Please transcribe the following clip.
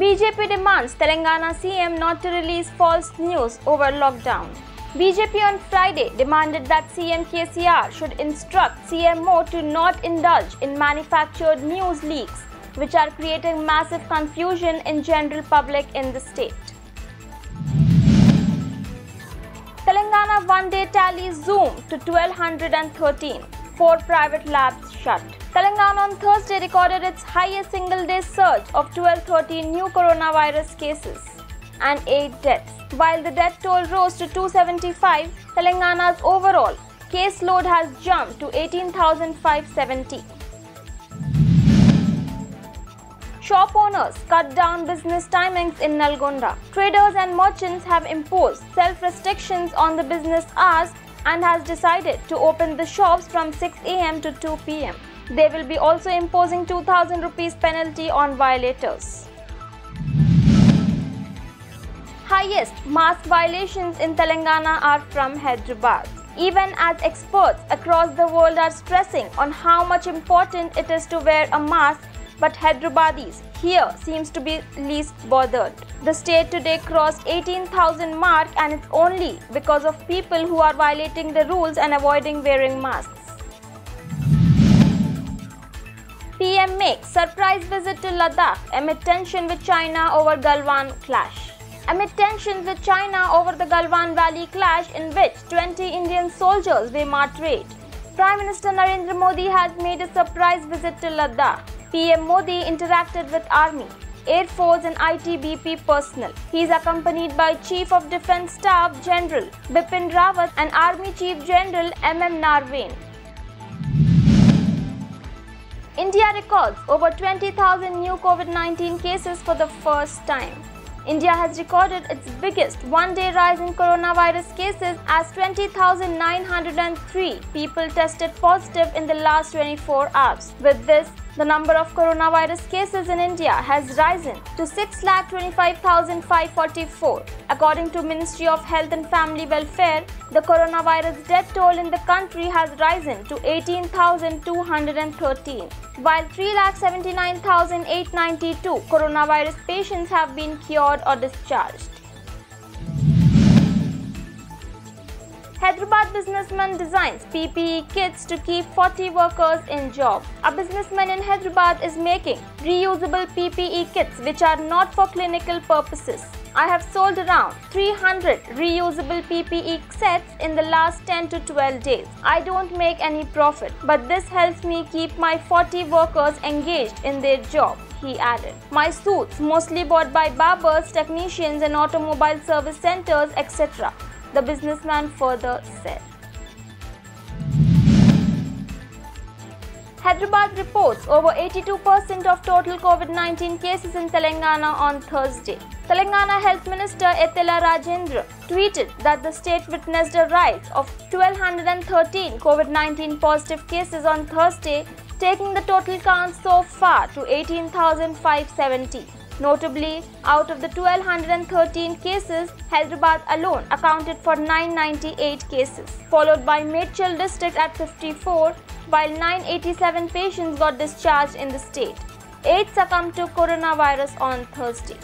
BJP demands Telangana CM not to release false news over lockdown. BJP on Friday demanded that CM KCR should instruct CMO to not indulge in manufactured news leaks, which are creating massive confusion in general public in the state. Telangana one-day tally zoomed to 1,213. 4 private labs shut. Telangana on Thursday recorded its highest single-day surge of 1,213 new coronavirus cases and 8 deaths. While the death toll rose to 275, Telangana's overall case load has jumped to 18,570. Shop owners cut down business timings in Nalgonda. Traders and merchants have imposed self-restrictions on the business hours and has decided to open the shops from 6 a.m. to 2 p.m. They will be also imposing 2,000 rupees penalty on violators. Highest mask violations in Telangana are from Hyderabad. Even as experts across the world are stressing on how much important it is to wear a mask, but Hyderabadis here seems to be least bothered. The state today crossed 18,000 mark, and it's only because of people who are violating the rules and avoiding wearing masks. PM makes surprise visit to Ladakh amid tension with China over Galwan clash. Amid tensions with China over the Galwan Valley clash, in which 20 Indian soldiers were martyred, Prime Minister Narendra Modi has made a surprise visit to Ladakh. PM Modi interacted with Army, Air Force and ITBP personnel. He is accompanied by Chief of Defence Staff General Bipin Rawat and Army Chief General MM Narvane. India records over 20,000 new COVID-19 cases for the first time. India has recorded its biggest one-day rise in coronavirus cases as 20,903 people tested positive in the last 24 hours. With this, the number of coronavirus cases in India has risen to 6,25,544. According to Ministry of Health and Family Welfare, the coronavirus death toll in the country has risen to 18,213, while 3,79,892 coronavirus patients have been cured or discharged. Hyderabad businessman designs PPE kits to keep 40 workers in job. A businessman in Hyderabad is making reusable PPE kits which are not for clinical purposes. I have sold around 300 reusable PPE sets in the last 10 to 12 days. I don't make any profit, but this helps me keep my 40 workers engaged in their job, he added. My suits, mostly bought by barbers, technicians and automobile service centers, etc., the businessman further said. Hyderabad reports over 82% of total COVID-19 cases in Telangana on Thursday. Telangana Health Minister Ettela Rajendra tweeted that the state witnessed a rise of 1,213 COVID-19 positive cases on Thursday, taking the total count so far to 18,570. Notably, out of the 1,213 cases, Hyderabad alone accounted for 998 cases, followed by Medchal district at 54, while 987 patients got discharged in the state. 8 succumbed to coronavirus on Thursday.